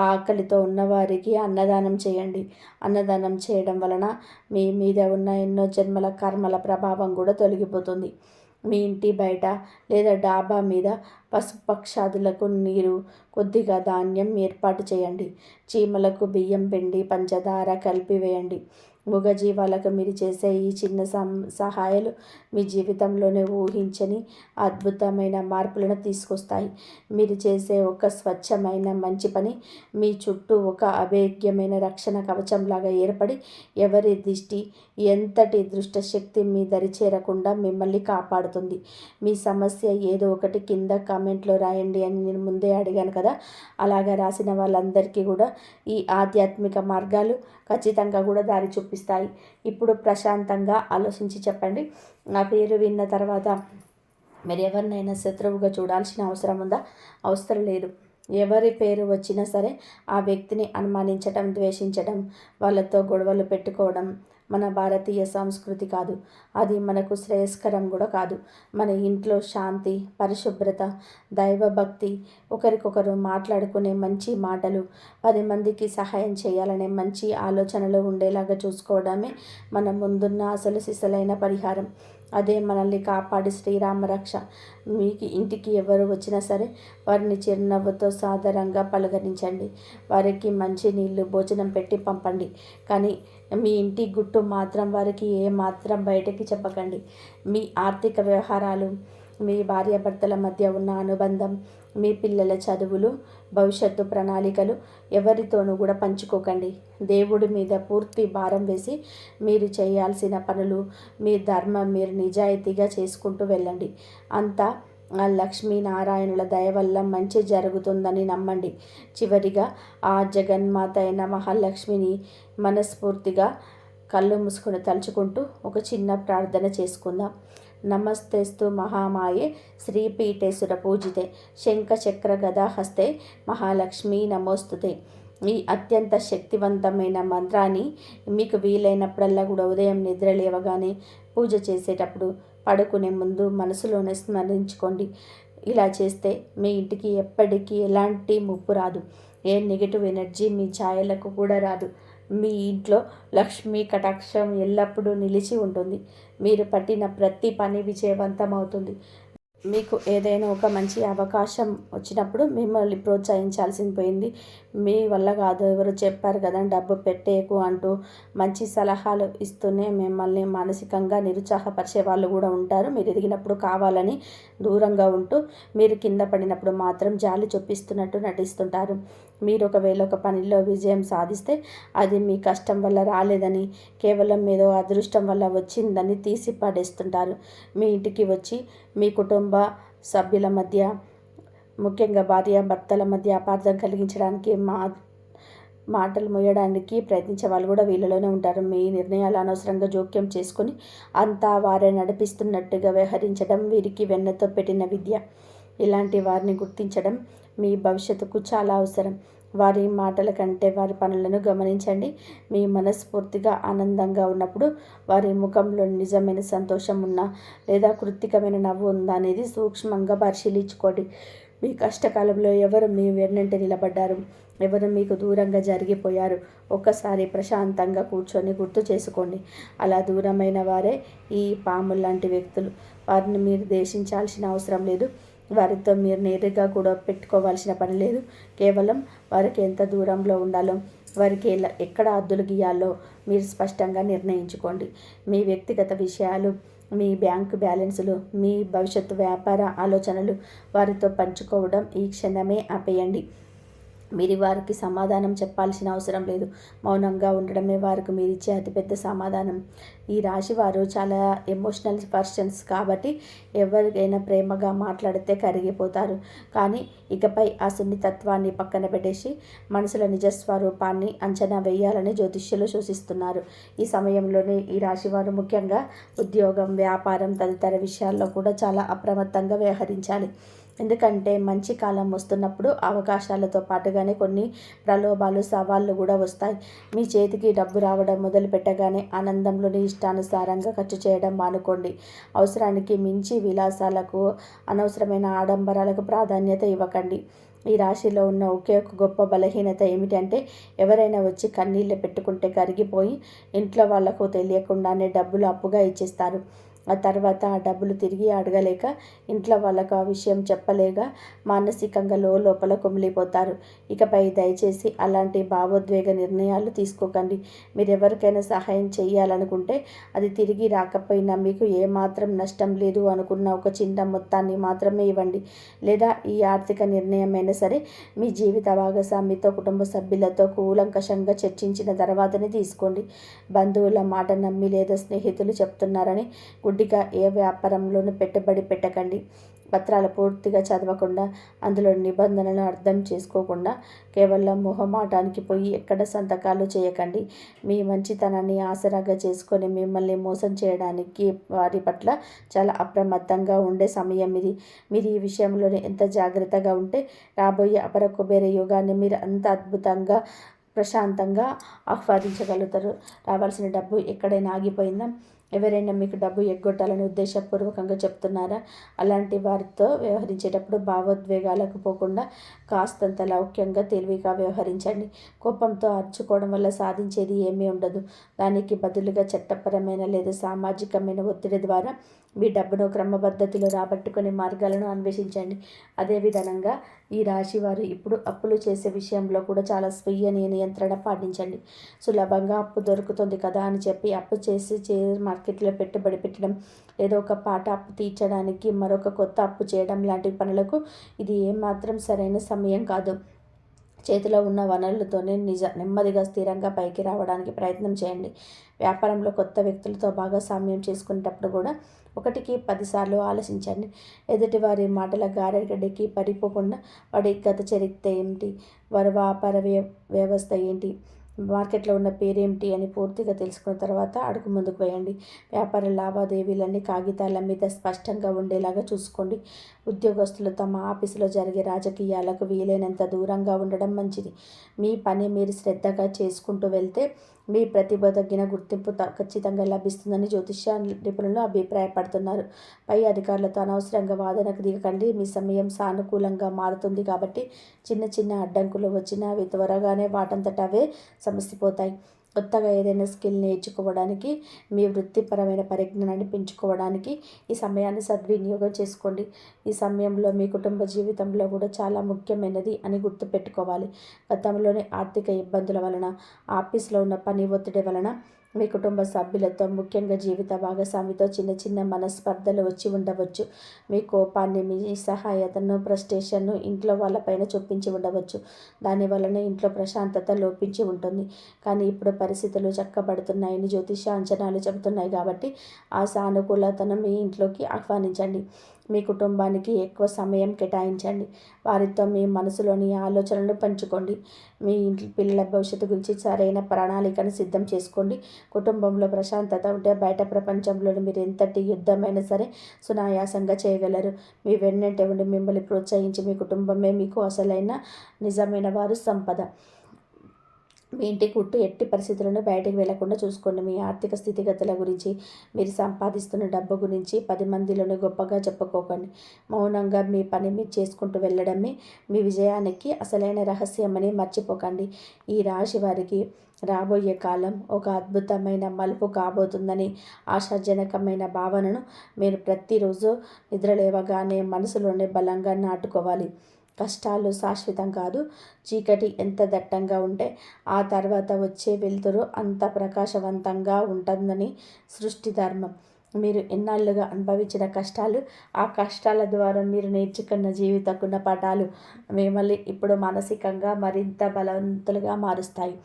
ఆకలితో ఉన్నవారికి అన్నదానం చేయండి. అన్నదానం చేయడం వలన మీ మీద ఉన్న ఎన్నో జన్మల కర్మల ప్రభావం కూడా తొలగిపోతుంది. మీ ఇంటి బయట లేదా డాబా మీద పశుపక్షాదులకు నీరు, కొద్దిగా ధాన్యం ఏర్పాటు చేయండి. చీమలకు బియ్యం, పిండి, పంచదార కలిపి వేయండి. మూగజీవాలకు మీరు చేసే ఈ చిన్న సహాయాలు మీ జీవితంలోనే ఊహించని అద్భుతమైన మార్పులను తీసుకొస్తాయి. మీరు చేసే ఒక స్వచ్ఛమైన మంచి పని మీ చుట్టూ ఒక అభేద్యమైన రక్షణ కవచంలాగా ఏర్పడి, ఎవరి దిష్టి, ఎంతటి దుష్టశక్తి మీ దరి చేరకుండా మిమ్మల్ని కాపాడుతుంది. మీ సమస్య ఏదో ఒకటి కింద కామెంట్లో రాయండి అని నేను ముందే అడిగాను కదా. అలాగా రాసిన వాళ్ళందరికీ కూడా ఈ ఆధ్యాత్మిక మార్గాలు ఖచ్చితంగా కూడా దారి చూపిస్తాయి. ఇప్పుడు ప్రశాంతంగా ఆలోచించి చెప్పండి. నా పేరు విన్న తర్వాత మీరు ఎవరినైనా శత్రువుగా చూడాల్సిన అవసరం ఉందా? అవసరం లేదు. ఎవరి పేరు వచ్చినా సరే ఆ వ్యక్తిని అనుమానించడం, ద్వేషించడం, వాళ్ళతో గొడవలు పెట్టుకోవడం మన భారతీయ సంస్కృతి కాదు. అది మనకు శ్రేయస్కరం కూడా కాదు. మన ఇంట్లో శాంతి, పరిశుభ్రత, దైవభక్తి, ఒకరికొకరు మాట్లాడుకునే మంచి మాటలు, 10 మందికి సహాయం చేయాలనే మంచి ఆలోచనలు ఉండేలాగా చూసుకోవడమే మన ముందున్న అసలు సిసలైన పరిహారం. అదే మనల్ని కాపాడి శ్రీరామ రక్ష. మీకు ఇంటికి ఎవరు వచ్చినా సరే వారిని చిరునవ్వుతో సాదరంగా పలకరించండి. వారికి మంచి నీళ్ళు, భోజనం పెట్టి పంపండి. కానీ మీ ఇంటి గుట్టు మాత్రం వారికి ఏమాత్రం బయటకి చెప్పకండి. మీ ఆర్థిక వ్యవహారాలు, మీ భార్యాభర్తల మధ్య ఉన్న అనుబంధం, మీ పిల్లల చదువులు, భవిష్యత్తు ప్రణాళికలు ఎవరితోనూ కూడా పంచుకోకండి. దేవుడి మీద పూర్తి భారం వేసి మీరు చేయాల్సిన పనులు, మీ ధర్మం మీరు నిజాయితీగా చేసుకుంటూ వెళ్ళండి. అంతా ఆ లక్ష్మీనారాయణుల దయ వల్ల మంచి జరుగుతుందని నమ్మండి. చివరిగా ఆ జగన్మాత అయిన మహాలక్ష్మిని మనస్ఫూర్తిగా కళ్ళు మూసుకొని తలుచుకుంటూ ఒక చిన్న ప్రార్థన చేసుకుందాం. నమస్తేస్తు మహామాయే శ్రీపీఠేశ్వర పూజితే శంఖచక్ర గదాహస్తే మహాలక్ష్మీ నమోస్తుతే. ఈ అత్యంత శక్తివంతమైన మంత్రాన్ని మీకు వీలైనప్పుడల్లా కూడా ఉదయం నిద్ర లేవగానే, పూజ చేసేటప్పుడు, పడుకునే ముందు మనసులోనే స్మరించుకోండి. ఇలా చేస్తే మీ ఇంటికి ఎప్పటికీ ఎలాంటి ముప్పు రాదు. ఏ నెగిటివ్ ఎనర్జీ మీ ఛాయలకు కూడా రాదు. మీ ఇంట్లో లక్ష్మీ కటాక్షం ఎల్లప్పుడూ నిలిచి ఉంటుంది. మీరు పట్టిన ప్రతి పని విజయవంతం అవుతుంది. మీకు ఏదైనా ఒక మంచి అవకాశం వచ్చినప్పుడు మిమ్మల్ని ప్రోత్సహించాల్సింది పోయింది. మీ వల్ల కాదు, ఎవరు చెప్పారు కదా డబ్బు పెట్టేకు అంటూ మంచి సలహాలు ఇస్తూనే మిమ్మల్ని మానసికంగా నిరుత్సాహపరిచే వాళ్ళు కూడా ఉంటారు. మీరు ఎదిగినప్పుడు కావాలని దూరంగా ఉంటూ మీరు కింద పడినప్పుడు మాత్రం జాలి చూపిస్తున్నట్టు నటిస్తుంటారు. మీరు ఒకవేళ ఒక పనిలో విజయం సాధిస్తే అది మీ కష్టం వల్ల రాలేదని, కేవలం ఏదో అదృష్టం వల్ల వచ్చిందని తీసి పడేస్తుంటారు. మీ ఇంటికి వచ్చి మీ కుటుంబ సభ్యుల మధ్య, ముఖ్యంగా భార్యాభర్తల మధ్య అపార్థం కలిగించడానికి, మాటలు మోయడానికి ప్రయత్నించే వాళ్ళు కూడా వీళ్ళలోనే ఉంటారు. మీ నిర్ణయాలు అనవసరంగా జోక్యం చేసుకొని అంతా వారే నడిపిస్తున్నట్టుగా వ్యవహరించడం వీరికి వెన్నతో పెట్టిన విద్య. ఇలాంటి వారిని గుర్తించడం మీ భవిష్యత్తుకు చాలా అవసరం. వారి మాటల కంటే వారి పనులను గమనించండి. మీ మనస్ఫూర్తిగా ఆనందంగా ఉన్నప్పుడు వారి ముఖంలో నిజమైన సంతోషం ఉన్నా లేదా కృత్రికమైన నవ్వు ఉందా అనేది సూక్ష్మంగా పరిశీలించుకోండి. మీ కష్టకాలంలో ఎవరు మీ వెన్నంటి నిలబడ్డారు, ఎవరు మీకు దూరంగా జరిగిపోయారు, ఒక్కసారి ప్రశాంతంగా కూర్చొని గుర్తు చేసుకోండి. అలా దూరమైన వారే ఈ పాములు లాంటి వ్యక్తులు. వారిని మీరు దేశించాల్సిన అవసరం లేదు. వారితో మీరు నేరుగా కూడా పెట్టుకోవాల్సిన పని లేదు. కేవలం వారికి ఎంత దూరంలో ఉండాలో, వారికి ఎక్కడ హద్దులు గీయాలో మీరు స్పష్టంగా నిర్ణయించుకోండి. మీ వ్యక్తిగత విషయాలు, మీ బ్యాంకు బ్యాలెన్సులు, మీ భవిష్యత్తు వ్యాపార ఆలోచనలు వారితో పంచుకోవడం ఈ క్షణమే ఆపేయండి. మీరు వారికి సమాధానం చెప్పాల్సిన అవసరం లేదు. మౌనంగా ఉండడమే వారికి మీరిచ్చే అతిపెద్ద సమాధానం. ఈ రాశి వారు చాలా ఎమోషనల్ పర్సన్స్ కాబట్టి ఎవరికైనా ప్రేమగా మాట్లాడితే కరిగిపోతారు. కానీ ఇకపై ఆ సున్నితత్వాన్ని పక్కన పెట్టేసి మనసుల నిజస్వరూపాన్ని అంచనా వేయాలని జ్యోతిష్యులు సూచిస్తున్నారు. ఈ సమయంలోనే ఈ రాశివారు ముఖ్యంగా ఉద్యోగం, వ్యాపారం తదితర విషయాల్లో కూడా చాలా అప్రమత్తంగా వ్యవహరించాలి. ఎందుకంటే మంచి కాలం వస్తున్నప్పుడు అవకాశాలతో పాటుగానే కొన్ని ప్రలోభాలు, సవాళ్ళు కూడా వస్తాయి. మీ చేతికి డబ్బు రావడం మొదలు పెట్టగానే ఆనందంలోని ఇష్టానుసారంగా ఖర్చు చేయడం మానుకోండి. అవసరానికి మించి విలాసాలకు, అనవసరమైన ఆడంబరాలకు ప్రాధాన్యత ఇవ్వకండి. ఈ రాశిలో ఉన్న ఒకే ఒక గొప్ప బలహీనత ఏమిటంటే ఎవరైనా వచ్చి కన్నీళ్ళు పెట్టుకుంటే కరిగిపోయి ఇంట్లో వాళ్లకు తెలియకుండానే డబ్బులు అప్పుగా ఇచ్చేస్తారు. ఆ తర్వాత ఆ డబ్బులు తిరిగి అడగలేక, ఇంట్లో వాళ్ళకు ఆ విషయం చెప్పలేక మానసికంగా లోపల కుమిలిపోతారు. ఇకపై దయచేసి అలాంటి భావోద్వేగ నిర్ణయాలు తీసుకోకండి. మీరు ఎవరికైనా సహాయం చేయాలనుకుంటే అది తిరిగి రాకపోయినా మీకు ఏమాత్రం నష్టం లేదు అనుకున్న ఒక చిన్న మొత్తాన్ని మాత్రమే ఇవ్వండి. లేదా ఈ ఆర్థిక నిర్ణయమైనా సరే మీ జీవిత భాగస్వామితో, కుటుంబ సభ్యులతో కూలంకషంగా చర్చించిన తర్వాతనే తీసుకోండి. బంధువుల మాట నమ్మి లేదా స్నేహితులు చెప్తున్నారని గుడ్డిగా ఏ వ్యాపారంలోనూ పెట్టుబడి పెట్టకండి. పత్రాలు పూర్తిగా చదవకుండా, అందులో నిబంధనలను అర్థం చేసుకోకుండా కేవలం మొహమాటానికి పోయి ఎక్కడ సంతకాలు చేయకండి. మీ మంచితనాన్ని ఆసరాగా చేసుకొని మిమ్మల్ని మోసం చేయడానికి వారి పట్ల చాలా అప్రమత్తంగా ఉండే సమయం ఇది. మీరు ఈ విషయంలోనే ఎంత జాగ్రత్తగా ఉంటే రాబోయే అపర కుబేర యుగాన్ని మీరు అంత అద్భుతంగా, ప్రశాంతంగా ఆహ్వానించగలుగుతారు. రావాల్సిన డబ్బు ఎక్కడైనా ఆగిపోయిందా? ఎవరైనా మీకు డబ్బు ఎగ్గొట్టాలని ఉద్దేశపూర్వకంగా చెప్తున్నారా? అలాంటి వారితో వ్యవహరించేటప్పుడు భావోద్వేగాలకు పోకుండా కాస్తంత లౌక్యంగా, తెలివిగా వ్యవహరించండి. కోపంతో అరుచుకోవడం వల్ల సాధించేది ఏమీ ఉండదు. దానికి బదులుగా చట్టపరమైన లేదా సామాజికమైన ఒత్తిడి ద్వారా మీ డబ్బును క్రమపద్ధతిలో రాబట్టుకునే మార్గాలను అన్వేషించండి. అదేవిధంగా ఈ రాశి వారు ఇప్పుడు అప్పులు చేసే విషయంలో కూడా చాలా స్వీయ నియంత్రణ పాటించండి. సులభంగా అప్పు దొరుకుతుంది కదా అని చెప్పి అప్పు చేసి మార్కెట్లో పెట్టుబడి పెట్టడం, ఏదో ఒక పాట అప్పు తీర్చడానికి మరొక కొత్త అప్పు చేయడం లాంటి పనులకు ఇది ఏమాత్రం సరైన సమయం కాదు. చేతిలో ఉన్న వనరులతోనే నెమ్మదిగా స్థిరంగా పైకి రావడానికి ప్రయత్నం చేయండి. వ్యాపారంలో కొత్త వ్యక్తులతో భాగస్వామ్యం చేసుకునేటప్పుడు కూడా 1కి 10 సార్లు ఆలోచించండి. ఎదుటివారి మాటల గారడికి పడిపోకుండా వాడి గత చరిత్ర ఏమిటి, వారి వ్యాపార వ్యవస్థ ఏంటి, మార్కెట్లో ఉన్న పేరేమిటి అని పూర్తిగా తెలుసుకున్న తర్వాత అడుగు ముందుకు వేయండి. వ్యాపార లావాదేవీలన్నీ కాగితాల మీద స్పష్టంగా ఉండేలాగా చూసుకోండి. ఉద్యోగస్తులు తమ ఆఫీసులో జరిగే రాజకీయాలకు వీలైనంత దూరంగా ఉండడం మంచిది. మీ పని మీరు శ్రద్ధగా చేసుకుంటూ వెళ్తే మీ ప్రతిభ తగిన గుర్తింపు ఖచ్చితంగా లభిస్తుందని జ్యోతిష్య నిపుణులు అభిప్రాయపడుతున్నారు. పై అధికారులతో అనవసరంగా వాదనకు దిగకండి. మీ సమయం సానుకూలంగా మారుతుంది కాబట్టి చిన్న చిన్న అడ్డంకులు వచ్చినా అవి త్వరగానే వాటంతట అవే సమసిపోతాయి. కొత్తగా ఏదైనా స్కిల్ నేర్చుకోవడానికి, మీ వృత్తిపరమైన పరిజ్ఞానాన్ని పెంచుకోవడానికి ఈ సమయాన్ని సద్వినియోగం చేసుకోండి. ఈ సమయంలో మీ కుటుంబ జీవితంలో కూడా చాలా ముఖ్యమైనది అని గుర్తుపెట్టుకోవాలి. గతంలోని ఆర్థిక ఇబ్బందుల వలన, ఆఫీస్లో ఉన్న పని ఒత్తిడి వలన మీ కుటుంబ సభ్యులతో, ముఖ్యంగా జీవిత భాగస్వామితో చిన్న చిన్న మనస్పర్ధలు వచ్చి ఉండవచ్చు. మీ కోపాన్ని, మీ సహాయతను, ఫ్రస్ట్రేషన్ను ఇంట్లో వాళ్ళపైన చొప్పించి ఉండవచ్చు. దానివలన ఇంట్లో ప్రశాంతత లోపించి ఉంటుంది. కానీ ఇప్పుడు పరిస్థితులు చక్కబడుతున్నాయని జ్యోతిష అంచనాలు చెబుతున్నాయి కాబట్టి ఆ సానుకూలతను మీ ఇంట్లోకి ఆహ్వానించండి. మీ కుటుంబానికి ఎక్కువ సమయం కేటాయించండి. వారితో మీ మనసులోని ఆలోచనలను పంచుకోండి. మీ ఇంట్లో పిల్లల భవిష్యత్తు గురించి సరైన ప్రణాళికను సిద్ధం చేసుకోండి. కుటుంబంలో ప్రశాంతత ఉంటే బయట ప్రపంచంలోని మీరు ఎంతటి యుద్ధమైనా సరే సునాయాసంగా చేయగలరు. మీ వెన్నంటే ఉండి మిమ్మల్ని ప్రోత్సహించి మీ కుటుంబమే మీకు అసలైన నిజమైన వారు సంపద. మీ ఇంటి గుట్టు ఎట్టి పరిస్థితులను బయటకు వెళ్లకుండా చూసుకోండి. మీ ఆర్థిక స్థితిగతుల గురించి, మీరు సంపాదిస్తున్న డబ్బు గురించి 10 మందిలోనే గొప్పగా చెప్పుకోకండి. మౌనంగా మీ పని మీరు చేసుకుంటూ వెళ్ళడమే మీ విజయానికి అసలైన రహస్యమని మర్చిపోకండి. ఈ రాశి వారికి రాబోయే కాలం ఒక అద్భుతమైన మలుపు కాబోతుందని ఆశాజనకమైన భావనను మీరు ప్రతిరోజు నిద్రలేవగానే మనసులోనే బలంగా నాటుకోవాలి. కష్టాలు శాశ్వతం కాదు. చీకటి ఎంత దట్టంగా ఉంటే ఆ తర్వాత వచ్చే వెలుతురు అంత ప్రకాశవంతంగా ఉంటుందని సృష్టి ధర్మం. మీరు ఎన్నాళ్ళుగా అనుభవించిన కష్టాలు, ఆ కష్టాల ద్వారా మీరు నేర్చుకున్న జీవిత గుణపాఠాలు మిమ్మల్ని ఇప్పుడు మానసికంగా మరింత బలవంతులుగా మారుస్తాయి.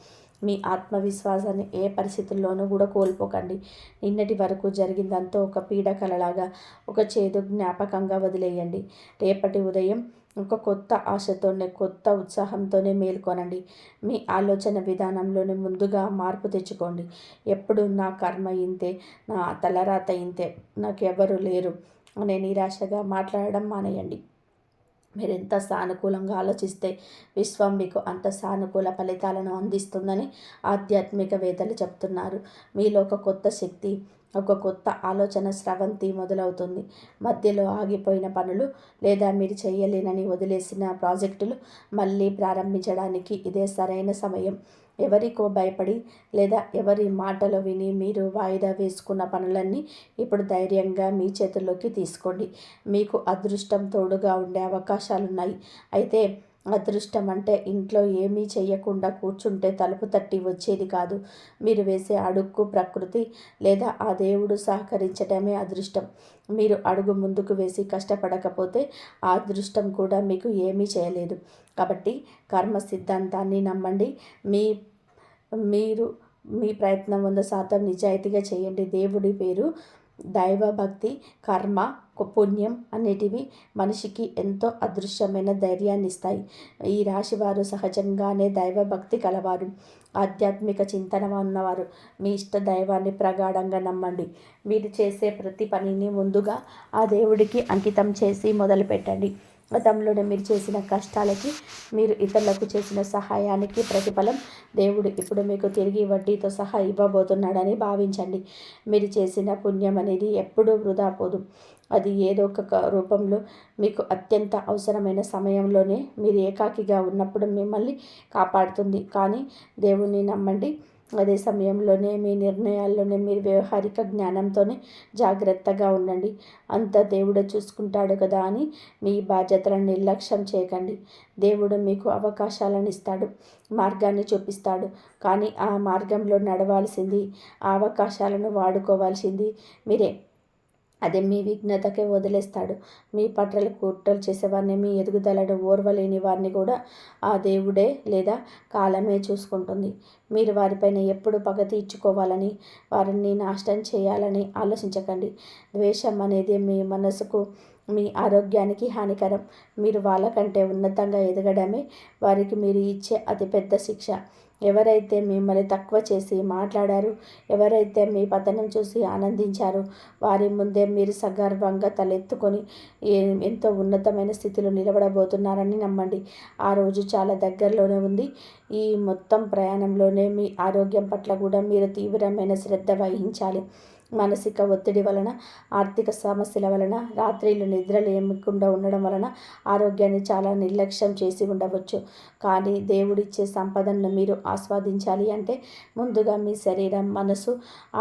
మీ ఆత్మవిశ్వాసాన్ని ఏ పరిస్థితుల్లోనూ కూడా కోల్పోకండి. నిన్నటి వరకు జరిగిందంతా ఒక పీడకలలాగా, ఒక చేదు జ్ఞాపకంగా వదిలేయండి. రేపటి ఉదయం ఒక కొత్త ఆశతోనే, కొత్త ఉత్సాహంతోనే మేల్కొనండి. మీ ఆలోచన విధానంలోనే ముందుగా మార్పు తెచ్చుకోండి. ఎప్పుడు నా కర్మ ఇంతే, నా తలరాత ఇంతే, నాకెవరు లేరు అనే నిరాశగా మాట్లాడడం మానేయండి. మీరెంత సానుకూలంగా ఆలోచిస్తే విశ్వం మీకు అంత సానుకూల ఫలితాలను అందిస్తుందని ఆధ్యాత్మికవేత్తలు చెప్తున్నారు. మీలో ఒక కొత్త శక్తి, ఒక కొత్త ఆలోచన స్రవంతి మొదలవుతుంది. మధ్యలో ఆగిపోయిన పనులు లేదా మీరు చేయలేనని వదిలేసిన ప్రాజెక్టులు మళ్ళీ ప్రారంభించడానికి ఇదే సరైన సమయం. ఎవరికో భయపడి లేదా ఎవరి మాటలు విని మీరు వాయిదా వేసుకున్న పనులన్నీ ఇప్పుడు ధైర్యంగా మీ చేతుల్లోకి తీసుకోండి. మీకు అదృష్టం తోడుగా ఉండే అవకాశాలున్నాయి. అయితే అదృష్టం అంటే ఇంట్లో ఏమీ చెయ్యకుండా కూర్చుంటే తలుపు తట్టి వచ్చేది కాదు. మీరు వేసే అడుగుకు ప్రకృతి లేదా ఆ దేవుడు సహకరించటమే అదృష్టం. మీరు అడుగు ముందుకు వేసి కష్టపడకపోతే ఆ అదృష్టం కూడా మీకు ఏమీ చేయలేదు. కాబట్టి కర్మ సిద్ధాంతాన్ని నమ్మండి. మీరు మీ ప్రయత్నం 100% నిజాయితీగా చేయండి. దేవుడి పేరు, దైవభక్తి, కర్మ, పుణ్యం అనేటివి మనిషికి ఎంతో అదృశ్యమైన ధైర్యాన్ని ఇస్తాయి. ఈ రాశివారు సహజంగానే దైవభక్తి కలవారు, ఆధ్యాత్మిక చింతన ఉన్నవారు. మీ ఇష్ట దైవాన్ని ప్రగాఢంగా నమ్మండి. మీరు చేసే ప్రతి పనిని ముందుగా ఆ దేవుడికి అంకితం చేసి మొదలుపెట్టండి. గతంలోనే మీరు చేసిన కష్టాలకి, మీరు ఇతరులకు చేసిన సహాయానికి ప్రతిఫలం దేవుడు ఇప్పుడు మీకు తిరిగి వడ్డీతో సహా ఇవ్వబోతున్నాడని భావించండి. మీరు చేసిన పుణ్యం అనేది ఎప్పుడూ వృధా పోదు. అది ఏదో ఒక రూపంలో మీకు అత్యంత అవసరమైన సమయంలోనే, మీరు ఏకాకిగా ఉన్నప్పుడు మిమ్మల్ని కాపాడుతుంది. కానీ దేవుణ్ణి నమ్మండి. అదే సమయంలోనే మీ నిర్ణయాల్లోనే మీరు వ్యవహారిక జ్ఞానంతోనే జాగ్రత్తగా ఉండండి. అంతా దేవుడే చూసుకుంటాడు కదా అని మీ బాధ్యతలను నిర్లక్ష్యం చేయకండి. దేవుడు మీకు అవకాశాలను ఇస్తాడు, మార్గాన్ని చూపిస్తాడు. కానీ ఆ మార్గంలో నడవాల్సింది, ఆ అవకాశాలను వాడుకోవాల్సింది మీరే. అదే మీ విఘ్నతకే వదిలేస్తాడు. మీ పట్ల కుట్రలు చేసేవారిని, మీ ఎదుగుదలను ఓర్వలేని వారిని కూడా ఆ దేవుడే లేదా కాలమే చూసుకుంటుంది. మీరు వారిపైన ఎప్పుడు పగ తీర్చుకోవాలని, వారిని నాశనం చేయాలని ఆలోచించకండి. ద్వేషం అనేది మీ మనసుకు, మీ ఆరోగ్యానికి హానికరం. మీరు వాళ్ళకంటే ఉన్నతంగా ఎదగడమే వారికి మీరు ఇచ్చే అతిపెద్ద శిక్ష. ఎవరైతే మిమ్మల్ని తక్కువ చేసి మాట్లాడారు, ఎవరైతే మీ పతనం చూసి ఆనందించారో వారి ముందే మీరు సగర్వంగా తలెత్తుకొని ఎంతో ఉన్నతమైన స్థితిలో నిలబడబోతున్నారని నమ్మండి. ఆ రోజు చాలా దగ్గరలోనే ఉంది. ఈ మొత్తం ప్రయాణంలోనే మీ ఆరోగ్యం పట్ల కూడా మీరు తీవ్రమైన శ్రద్ధ వహించాలి. మానసిక ఒత్తిడి వలన, ఆర్థిక సమస్యల వలన, రాత్రిళ్ళు నిద్ర లేకుండా ఉండడం వలన ఆరోగ్యాన్ని చాలా నిర్లక్ష్యం చేసి ఉండవచ్చు. కానీ దేవుడిచ్చే సంపదను మీరు ఆస్వాదించాలి అంటే ముందుగా మీ శరీరం, మనసు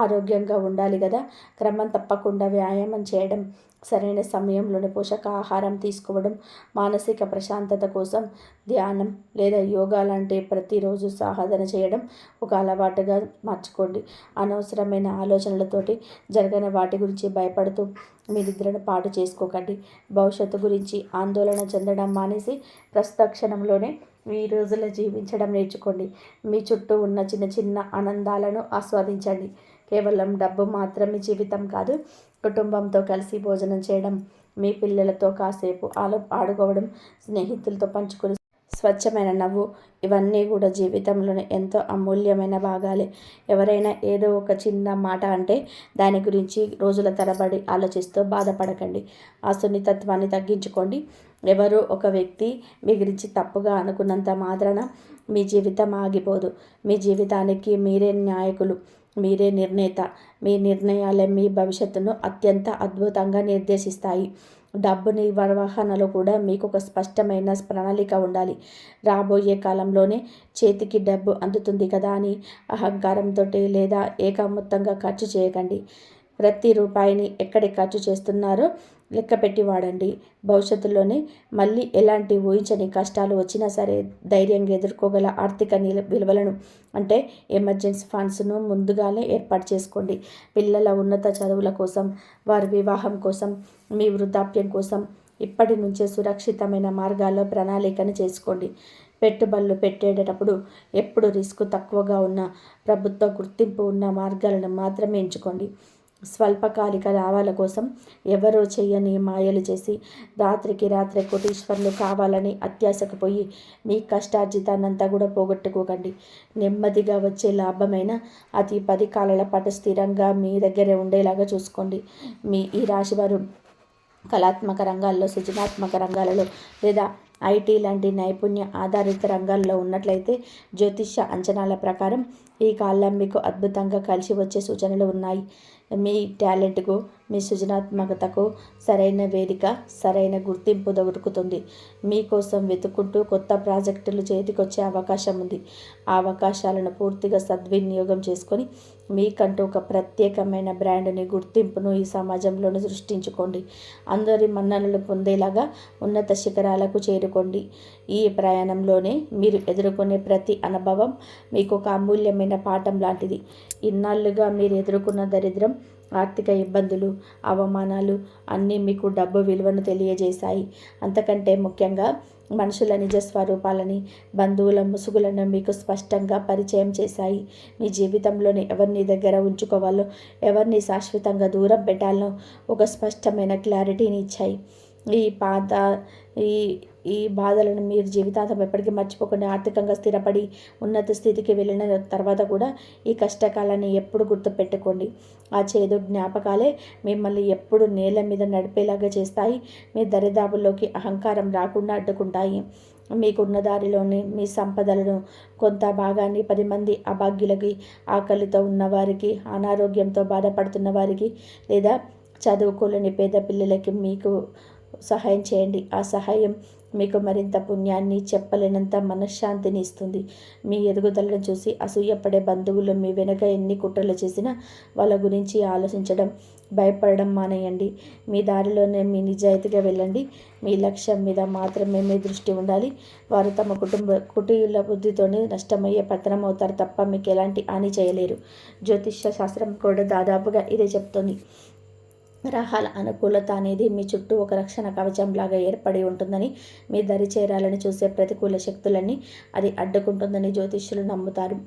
ఆరోగ్యంగా ఉండాలి కదా. క్రమం తప్పకుండా వ్యాయామం చేయడం, సరైన సమయంలోనే పోషకాహారం తీసుకోవడం, మానసిక ప్రశాంతత కోసం ధ్యానం లేదా యోగా లాంటి ప్రతిరోజు సాధన చేయడం ఒక అలవాటుగా మార్చుకోండి. అనవసరమైన ఆలోచనలతోటి జరగని వాటి గురించి భయపడుతూ మీ నిద్రను పాడు చేసుకోకండి. భవిష్యత్తు గురించి ఆందోళన చెందడం మానేసి ప్రస్తుత క్షణంలోనే ఈ రోజుల్లో జీవించడం నేర్చుకోండి. మీ చుట్టూ ఉన్న చిన్న చిన్న ఆనందాలను ఆస్వాదించండి. కేవలం డబ్బు మాత్రమే జీవితం కాదు. కుటుంబంతో కలిసి భోజనం చేయడం, మీ పిల్లలతో కాసేపు ఆడుకోవడం, స్నేహితులతో పంచుకొని స్వచ్ఛమైన నవ్వు, ఇవన్నీ కూడా జీవితంలోనే ఎంతో అమూల్యమైన భాగాలే. ఎవరైనా ఏదో ఒక చిన్న మాట అంటే దాని గురించి రోజుల తరబడి ఆలోచిస్తూ బాధపడకండి. ఆ సున్నితత్వాన్ని తగ్గించుకోండి. ఎవరో ఒక వ్యక్తి మీ గురించి తప్పుగా అనుకున్నంత మాత్రాన మీ జీవితం ఆగిపోదు. మీ జీవితానికి మీరే నాయకులు, మీరే నిర్ణేత. మీ నిర్ణయాలే మీ భవిష్యత్తును అత్యంత అద్భుతంగా నిర్దేశిస్తాయి. డబ్బు నిర్వహణలో కూడా మీకు ఒక స్పష్టమైన ప్రణాళిక ఉండాలి. రాబోయే కాలంలోనే చేతికి డబ్బు అందుతుంది కదా అని అహంకారంతో లేదా ఏకమొత్తంగా ఖర్చు చేయకండి. ప్రతి రూపాయిని ఎక్కడ ఖర్చు చేస్తున్నారో లెక్కపెట్టి వాడండి. భవిష్యత్తులోనే మళ్ళీ ఎలాంటి ఊహించని కష్టాలు వచ్చినా సరే ధైర్యంగా ఎదుర్కోగల ఆర్థిక విలువలను అంటే ఎమర్జెన్సీ ఫండ్స్ను ముందుగానే ఏర్పాటు చేసుకోండి. పిల్లల ఉన్నత చదువుల కోసం, వారి వివాహం కోసం, మీ వృద్ధాప్యం కోసం ఇప్పటి నుంచే సురక్షితమైన మార్గాల్లో ప్రణాళికను చేసుకోండి. పెట్టుబడులు పెట్టేటప్పుడు ఎప్పుడు రిస్క్ తక్కువగా ఉన్న, ప్రభుత్వ గుర్తింపు ఉన్న మార్గాలను మాత్రమే ఎంచుకోండి. స్వల్పకాలిక లాభాల కోసం ఎవరో చెయ్యని మాయలు చేసి రాత్రికి రాత్రే కోటీశ్వర్లు కావాలని అత్యాశకు పోయి మీ కష్టార్జితాన్నంతా కూడా పోగొట్టుకోకండి. నెమ్మదిగా వచ్చే లాభమైన అది 10 కాలాల పాటు స్థిరంగా మీ దగ్గరే ఉండేలాగా చూసుకోండి. ఈ రాశివారు కళాత్మక రంగాల్లో, సృజనాత్మక రంగాలలో లేదా ఐటీ లాంటి నైపుణ్య ఆధారిత రంగాల్లో ఉన్నట్లయితే జ్యోతిష్య అంచనాల ప్రకారం ఈ కాలం మీకు అద్భుతంగా కలిసి వచ్చే సూచనలు ఉన్నాయి. మీ టాలెంట్కు, మీ సృజనాత్మకతకు సరైన వేదిక, సరైన గుర్తింపు దొరుకుతుంది. మీకోసం వెతుక్కుంటూ కొత్త ప్రాజెక్టులు చేతికొచ్చే అవకాశం ఉంది. ఆ అవకాశాలను పూర్తిగా సద్వినియోగం చేసుకొని మీకంటూ ఒక ప్రత్యేకమైన బ్రాండ్ని, గుర్తింపును ఈ సమాజంలోనే సృష్టించుకోండి. అందరి మన్ననలు పొందేలాగా ఉన్నత శిఖరాలకు చేరుకోండి. ఈ ప్రయాణంలోనే మీరు ఎదుర్కొనే ప్రతి అనుభవం మీకు ఒక అమూల్యమైన పాఠం లాంటిది. ఇన్నాళ్లుగా మీరు ఎదుర్కొన్న దరిద్రం, ఆర్థిక ఇబ్బందులు, అవమానాలు అన్నీ మీకు డబ్బు విలువను తెలియజేశాయి. అంతకంటే ముఖ్యంగా మనుషుల నిజ స్వరూపాలని, బంధువుల ముసుగులను మీకు స్పష్టంగా పరిచయం చేశాయి. మీ జీవితంలోని ఎవరిని దగ్గర ఉంచుకోవాలో, ఎవరిని శాశ్వతంగా దూరం పెట్టాలో ఒక స్పష్టమైన క్లారిటీని ఇచ్చాయి. ఈ బాధలను మీరు జీవితాంతం ఎప్పటికీ మర్చిపోకుండా ఆర్థికంగా స్థిరపడి ఉన్నత స్థితికి వెళ్ళిన తర్వాత కూడా ఈ కష్టకాలాన్ని ఎప్పుడు గుర్తుపెట్టుకోండి. ఆ చేదు జ్ఞాపకాలే మిమ్మల్ని ఎప్పుడు నేల మీద నడిపేలాగా చేస్తాయి. మీ దరిదాపుల్లోకి అహంకారం రాకుండా అడ్డుకుంటాయి. మీకున్న దారిలోని మీ సంపదలను కొంత భాగాన్ని 10 మంది అభాగ్యులకి, ఆకలితో ఉన్నవారికి, అనారోగ్యంతో బాధపడుతున్న వారికి లేదా చదువుకోలేని పేద పిల్లలకి మీకు సహాయం చేయండి. ఆ సహాయం మీకు మరింత పుణ్యాన్ని, చెప్పలేనంత మనశ్శాంతిని ఇస్తుంది. మీ ఎదుగుదలను చూసి అసూయపడే బంధువులు మీ వెనుక ఎన్ని కుట్రలు చేసినా వాళ్ళ గురించి ఆలోచించడం, భయపడడం మానేయండి. మీ దారిలోనే మీ నిజాయితీగా వెళ్ళండి. మీ లక్ష్యం మీద మాత్రమే మీ దృష్టి ఉండాలి. వారు తమ కుటీల బుద్ధితోనే నష్టమయ్యే పతనం అవుతారు తప్ప మీకు ఎలాంటి హాని చేయలేరు. జ్యోతిష్య శాస్త్రం కూడా దాదాపుగా ఇదే చెప్తుంది. గ్రహాల అనుకూలత అనేది మీ చుట్టూ ఒక రక్షణ కవచంలాగా ఏర్పడి ఉంటుందని, మీ దరి చేరాలని చూసే ప్రతికూల శక్తులన్నీ అది అడ్డుకుంటుందని జ్యోతిష్యులు నమ్ముతారు.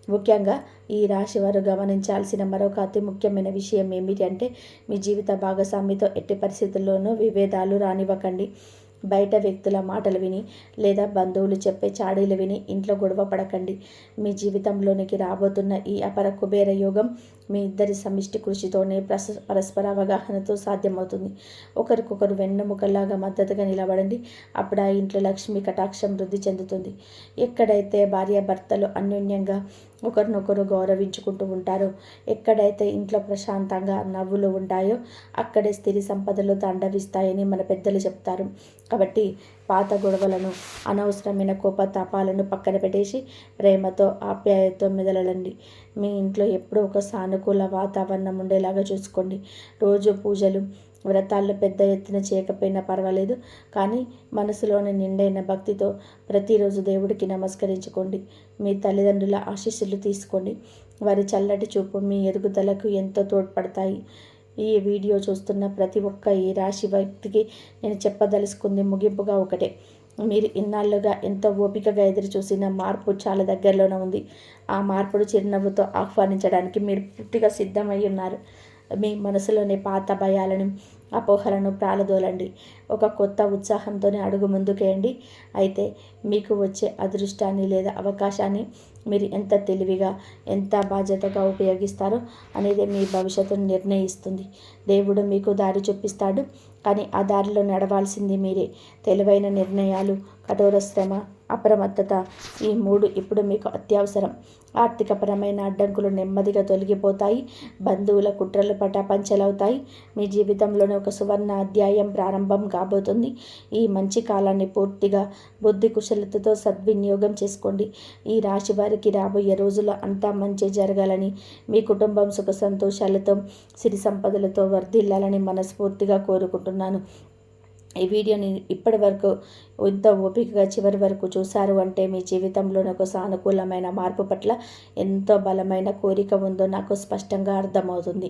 ముఖ్యంగా ఈ రాశి వారు గమనించాల్సిన మరొక అతి ముఖ్యమైన విషయం ఏమిటి అంటే, మీ జీవిత భాగస్వామితో ఎట్టి పరిస్థితుల్లోనూ విభేదాలు రానివ్వకండి. బయట వ్యక్తుల మాటలు విని లేదా బంధువులు చెప్పే చాడీలు విని ఇంట్లో గొడవ పడకండి. మీ జీవితంలోనికి రాబోతున్న ఈ అపర కుబేర యోగం మీ ఇద్దరి సమిష్టి కృషితోనే పరస్పర అవగాహనతో సాధ్యమవుతుంది. ఒకరికొకరు వెన్నెముకలాగా మద్దతుగా నిలబడండి. అప్పుడు ఆ ఇంట్లో లక్ష్మీ కటాక్షం వృద్ధి చెందుతుంది. ఎక్కడైతే భార్యాభర్తలు అన్యోన్యంగా ఒకరినొకరు గౌరవించుకుంటూ ఉంటారో, ఎక్కడైతే ఇంట్లో ప్రశాంతంగా నవ్వులు ఉంటాయో అక్కడే స్థిర సంపదలు తాండవిస్తాయని మన పెద్దలు చెప్తారు. కాబట్టి పాత గొడవలను, అనవసరమైన కోపతాపాలను పక్కన పెట్టేసి ప్రేమతో, ఆప్యాయతతో మెదలండి. మీ ఇంట్లో ఎప్పుడూ ఒక సానుకూల వాతావరణం ఉండేలాగా చూసుకోండి. రోజు పూజలు, వ్రతాల్లో పెద్ద ఎత్తున చేయకపోయినా పర్వాలేదు, కానీ మనసులోని నిండైన భక్తితో ప్రతిరోజు దేవుడికి నమస్కరించుకోండి. మీ తల్లిదండ్రుల ఆశీస్సులు తీసుకోండి. వారి చల్లటి చూపు మీ ఎదుగుదలకు ఎంతో తోడ్పడతాయి. ఈ వీడియో చూస్తున్న ప్రతి ఒక్క ఈ రాశి వ్యక్తికి నేను చెప్పదలుచుకుంది ముగింపుగా ఒకటే. మీరు ఇన్నాళ్ళుగా ఎంతో ఓపికగా ఎదురు చూసిన మార్పు చాలా దగ్గరలోనే ఉంది. ఆ మార్పును చిరునవ్వుతో ఆహ్వానించడానికి మీరు పూర్తిగా సిద్ధమై ఉన్నారు. మీ మనసులోని పాత భయాలను, అపోహలను ప్రాలదోలండి. ఒక కొత్త ఉత్సాహంతోనే అడుగు ముందుకేయండి. అయితే మీకు వచ్చే అదృష్టాన్ని లేదా అవకాశాన్ని మీరు ఎంత తెలివిగా, ఎంత బాధ్యతగా ఉపయోగిస్తారో అనేది మీ భవిష్యత్తును నిర్ణయిస్తుంది. దేవుడు మీకు దారి చూపిస్తాడు, కానీ ఆ దారిలో నడవాల్సింది మీరే. తెలివైన నిర్ణయాలు, కఠోర శ్రమ, అప్రమత్తత, ఈ 3 ఇప్పుడు మీకు అత్యవసరం. ఆర్థికపరమైన అడ్డంకులు నెమ్మదిగా తొలగిపోతాయి. బంధువుల కుట్రలు పటాపంచలవుతాయి. మీ జీవితంలోనే ఒక సువర్ణ అధ్యాయం ప్రారంభం కాబోతుంది. ఈ మంచి కాలాన్ని పూర్తిగా బుద్ధి కుశలతతో సద్వినియోగం చేసుకోండి. ఈ రాశి వారికి రాబోయే రోజుల్లో అంతా మంచి జరగాలని, మీ కుటుంబం సుఖ సంతోషాలతో, సిరి సంపదలతో వర్ధిల్లాలని మనస్ఫూర్తిగా కోరుకుంటున్నాను. ఈ వీడియోని ఇప్పటి వరకు ఎంతో ఓపికగా చివరి వరకు చూశారు అంటే మీ జీవితంలోని ఒక సానుకూలమైన మార్పు పట్ల ఎంతో బలమైన కోరిక ఉందో నాకు స్పష్టంగా అర్థమవుతుంది.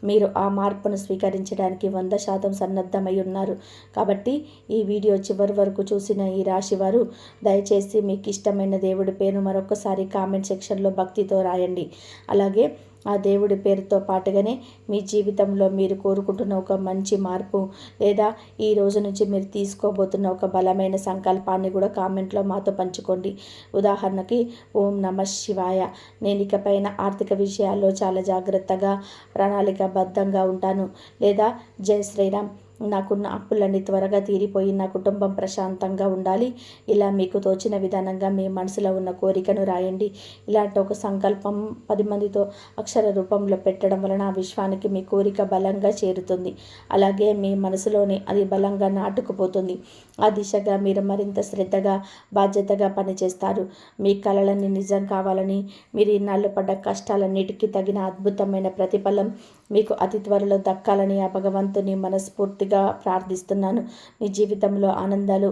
మీరు ఆ మార్పును స్వీకరించడానికి 100% సన్నద్ధమై ఉన్నారు. కాబట్టి ఈ వీడియో చివరి వరకు చూసిన ఈ రాశి వారు దయచేసి మీకు ఇష్టమైన దేవుడి పేరు మరొకసారి కామెంట్ సెక్షన్లో భక్తితో రాయండి. అలాగే ఆ దేవుడి పేరుతో పాటుగానే మీ జీవితంలో మీరు కోరుకుంటున్న ఒక మంచి మార్పు లేదా ఈ రోజు నుంచి మీరు తీసుకోబోతున్న ఒక బలమైన సంకల్పాన్ని కూడా కామెంట్లో మాతో పంచుకోండి. ఉదాహరణకి, ఓం నమః శివాయ, నేను ఇకపైన ఆర్థిక విషయాల్లో చాలా జాగ్రత్తగా, ప్రణాళికాబద్ధంగా ఉంటాను. లేదా జై శ్రీరామ్, నాకున్న అప్పులన్నీ త్వరగా తీరిపోయి నా కుటుంబం ప్రశాంతంగా ఉండాలి. ఇలా మీకు తోచిన విధానంగా మీ మనసులో ఉన్న కోరికను రాయండి. ఇలాంటి ఒక సంకల్పం 10 మందితో అక్షర రూపంలో పెట్టడం వలన ఆ విశ్వానికి మీ కోరిక బలంగా చేరుతుంది. అలాగే మీ మనసులోని అది బలంగా నాటుకుపోతుంది. ఆ దిశగా మీరు మరింత శ్రద్ధగా, బాధ్యతగా పనిచేస్తారు. మీ కలలన్నీ నిజం కావాలని, మీరు ఇన్నాళ్ళు పడ్డ కష్టాలన్నిటికీ తగిన అద్భుతమైన ప్రతిఫలం మీకు అతి త్వరలో దక్కాలని ఆ భగవంతుని మనస్ఫూర్తిగా ప్రార్థిస్తున్నాను. మీ జీవితంలో ఆనందాలు,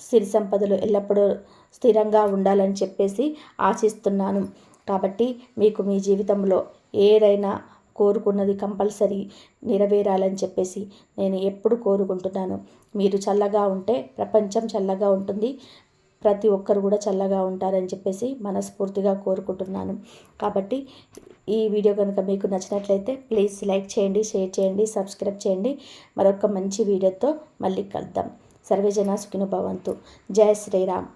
సిరి సంపదలు ఎల్లప్పుడూ స్థిరంగా ఉండాలని చెప్పేసి ఆశిస్తున్నాను. కాబట్టి మీకు మీ జీవితంలో ఏదైనా కోరుకున్నది కంపల్సరీ నెరవేరాలని చెప్పేసి నేను ఎప్పుడు కోరుకుంటున్నాను. మీరు చల్లగా ఉంటే ప్రపంచం చల్లగా ఉంటుంది. ప్రతి ఒక్కరు కూడా చల్లగా ఉంటారని చెప్పేసి మనస్ఫూర్తిగా కోరుకుంటున్నాను. కాబట్టి ఈ వీడియో కనుక మీకు నచ్చినట్లయితే ప్లీజ్ లైక్ చేయండి, షేర్ చేయండి, సబ్స్క్రైబ్ చేయండి. మరొక మంచి వీడియోతో మళ్ళీ కలుద్దాం. సర్వేజన సుఖినో భవంతు. జై శ్రీరామ్.